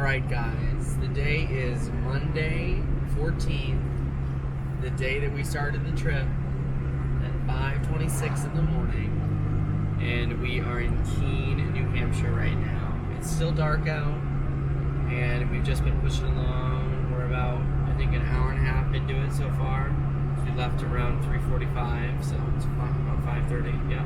Alright guys, the day is Monday 14th, the day that we started the trip at 5:26 in the morning, and we are in Keene, New Hampshire right now. It's still dark out, and we've just been pushing along. We're about, I think, an hour and a half into it so far. We left around 3:45, so it's about 5:30, yeah.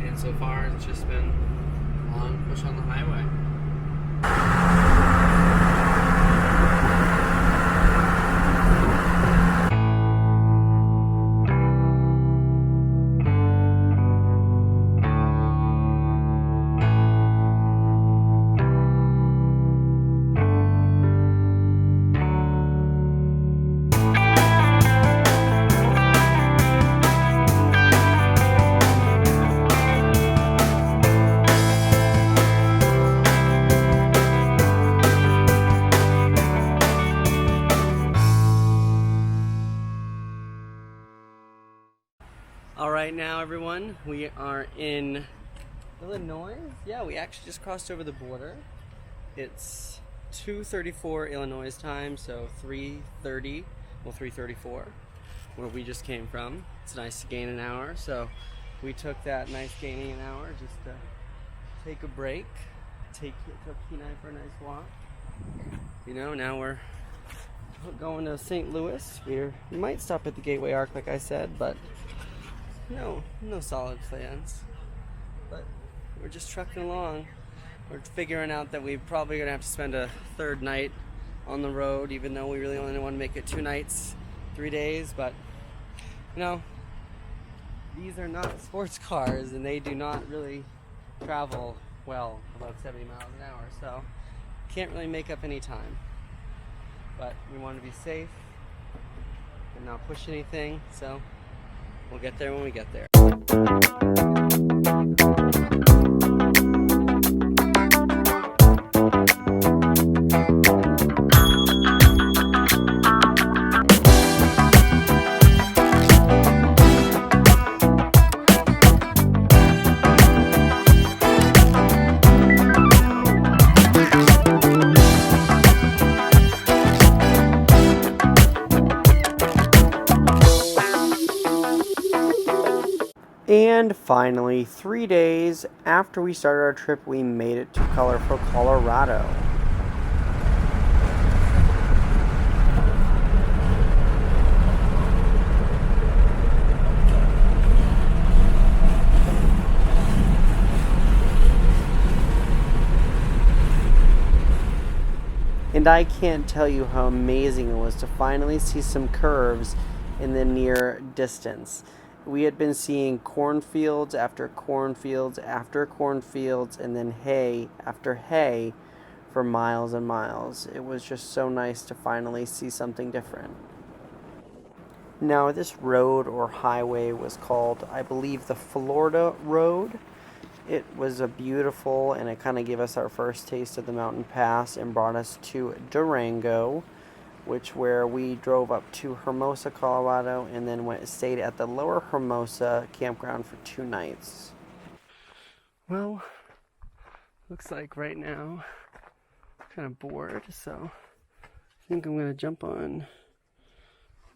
And so far it's just been a long push on the highway. Alright now everyone, we are in Illinois. Yeah, we actually just crossed over the border. It's 2:34 Illinois time, so 3:34, where we just came from. It's nice to gain an hour, so we took that nice gaining an hour just to take a break, took Kenai for a nice walk. You know, now we're going to St. Louis. We might stop at the Gateway Arc like I said, but no solid plans, but we're just trucking along. We're figuring out that we're probably gonna have to spend a third night on the road, even though we really only want to make it 2 nights, 3 days. But these are not sports cars, and they do not really travel well above 70 miles an hour, so can't really make up any time. But we want to be safe and not push anything, so we'll get there when we get there. And finally, 3 days after we started our trip, we made it to colorful Colorado. And I can't tell you how amazing it was to finally see some curves in the near distance. We had been seeing cornfields after cornfields after cornfields, and then hay after hay for miles and miles. It was just so nice to finally see something different. Now, this road or highway was called, I believe, the Florida Road. It was a beautiful, and it kind of gave us our first taste of the mountain pass and brought us to Durango, where we drove up to Hermosa, Colorado, and then stayed at the Lower Hermosa campground for 2 nights. Well, looks like right now I'm kind of bored, so I think I'm going to jump on,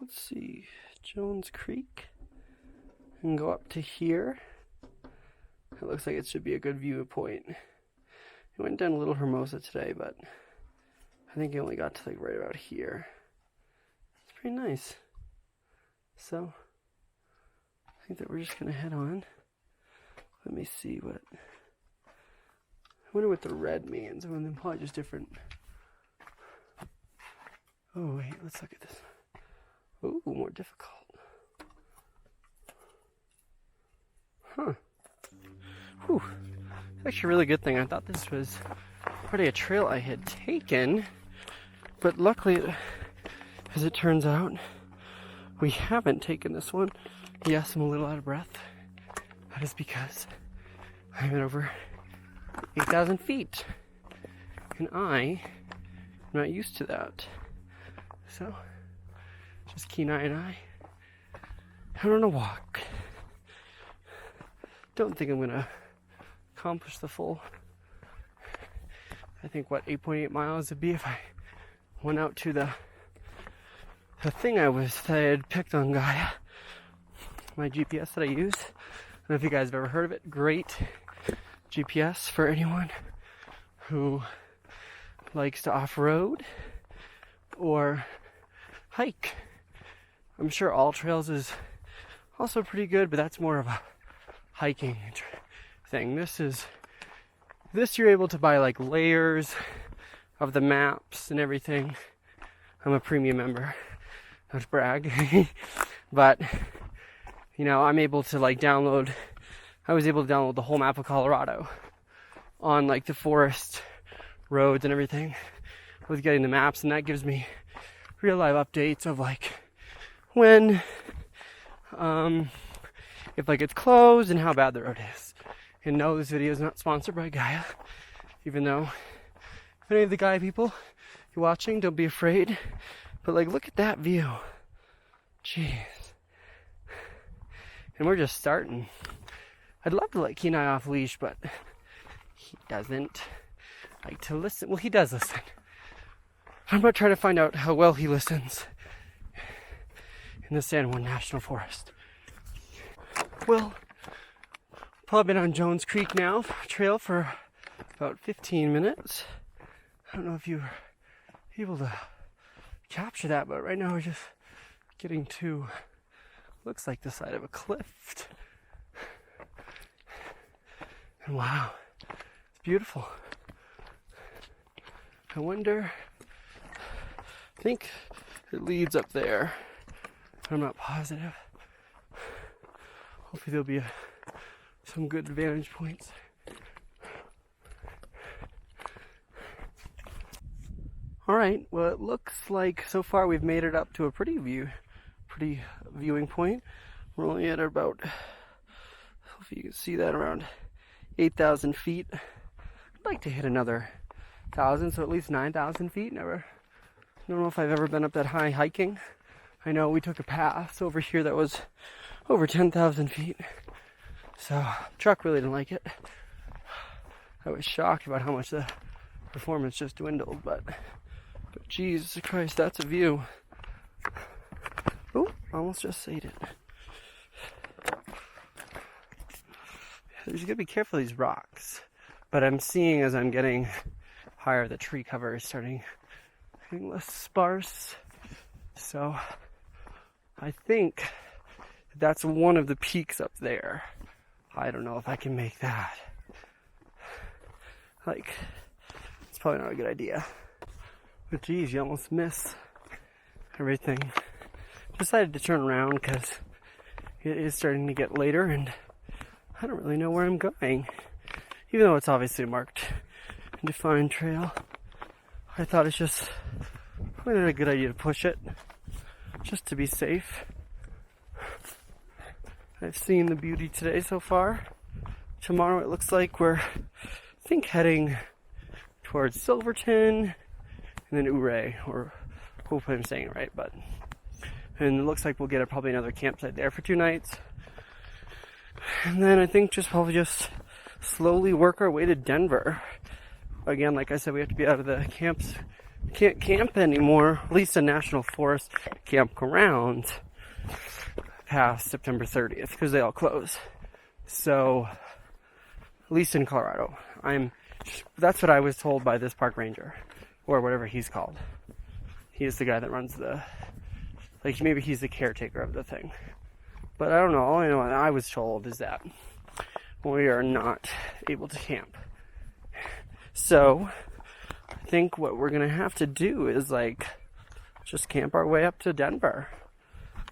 let's see, Jones Creek and go up to here. It looks like it should be a good viewpoint. We went down to Little Hermosa today, but I think it only got to like right about here. It's pretty nice. So I think that we're just gonna head on. Let me see what. I wonder what the red means. I mean, probably just different. Oh wait, let's look at this. Ooh, more difficult. Huh. Whew. It's actually a really good thing. I thought this was probably a trail I had taken, but luckily, as it turns out, we haven't taken this one. Yes, I'm a little out of breath. That is because I'm at over 8,000 feet, and I am not used to that. So, just Kenai and I out on a walk. Don't think I'm gonna accomplish the full I think, what, 8.8 miles would be if I went out to the thing that I had picked on Gaia, my GPS that I use. I don't know if you guys have ever heard of it. Great GPS for anyone who likes to off-road or hike. I'm sure All Trails is also pretty good, but that's more of a hiking thing. This you're able to buy like layers of the maps and everything. I'm a premium member, not to brag, but I'm able to I was able to download the whole map of Colorado on like the forest roads and everything with getting the maps, and that gives me real live updates of like when if like it's closed and how bad the road is. And no, this video is not sponsored by Gaia, even though if any of the Gaia people you're watching, don't be afraid. But like, look at that view. Jeez. And we're just starting. I'd love to let Kenai off leash, but he doesn't like to listen. Well, he does listen. I'm about to try to find out how well he listens in the San Juan National Forest. Well, probably been on Jones Creek now trail for about 15 minutes. I don't know if you were able to capture that, but right now we're just getting to, looks like the side of a cliff. And wow, it's beautiful. I wonder, I think it leads up there. I'm not positive. Hopefully there'll be some good vantage points. Alright, well it looks like so far we've made it up to a pretty viewing point. We're only at about, if you can see that, around 8,000 feet. I'd like to hit another 1,000, so at least 9,000 feet. I don't know if I've ever been up that high hiking. I know we took a pass over here that was over 10,000 feet. So, truck really didn't like it. I was shocked about how much the performance just dwindled, but Jesus Christ, that's a view. Oh, almost just saved it. You gotta be careful of these rocks. But I'm seeing as I'm getting higher, the tree cover is starting getting less sparse. So, I think that's one of the peaks up there. I don't know if I can make that. Like, it's probably not a good idea. But geez, you almost miss everything. Decided to turn around because it is starting to get later and I don't really know where I'm going. Even though it's obviously a marked and defined trail, I thought it's just probably not a good idea to push it, just to be safe. I've seen the beauty today so far. Tomorrow it looks like we're, I think, heading towards Silverton and then Ouray, or hopefully I'm saying it right, and it looks like we'll get probably another campsite there for 2 nights. And then I think probably just slowly work our way to Denver. Again, like I said, we have to be out of the camps. We can't camp anymore, at least in National Forest campgrounds, past September 30th, because they all close. So, at least in Colorado. That's what I was told by this park ranger, or whatever he's called. He is the guy that runs maybe he's the caretaker of the thing. But I don't know, all I know I was told is that we are not able to camp. So, I think what we're gonna have to do is just camp our way up to Denver.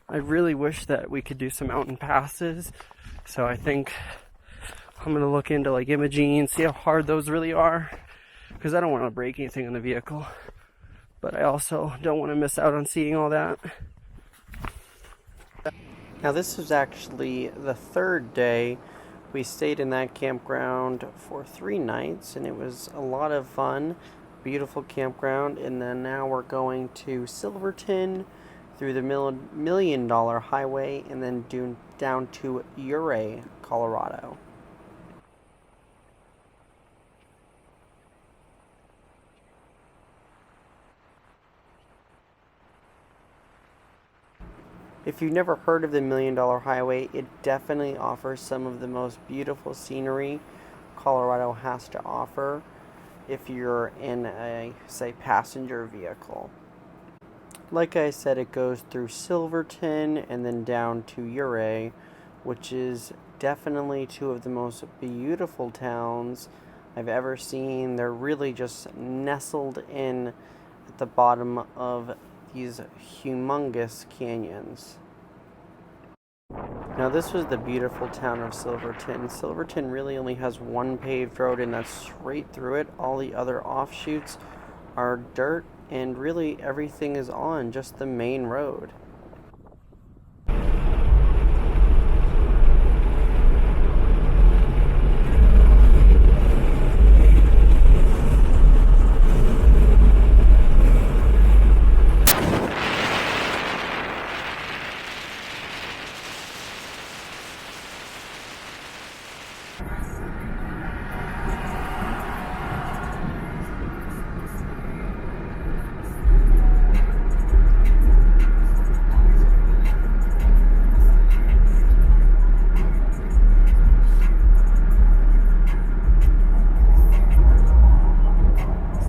I really wish that we could do some mountain passes. So I think I'm gonna look into Imogene, see how hard those really are. Because I don't want to break anything in the vehicle. But I also don't want to miss out on seeing all that. Now this was actually the 3rd day. We stayed in that campground for 3 nights and it was a lot of fun. Beautiful campground. And then now we're going to Silverton through the $1 Million Highway and then down to Ouray, Colorado. If you've never heard of the Million Dollar Highway, it definitely offers some of the most beautiful scenery Colorado has to offer if you're in a, say, passenger vehicle. Like I said, it goes through Silverton and then down to Ouray, which is definitely two of the most beautiful towns I've ever seen. They're really just nestled in at the bottom of these humongous canyons. Now, this was the beautiful town of Silverton. Silverton really only has one paved road, and that's straight through it. All the other offshoots are dirt, and really everything is on just the main road.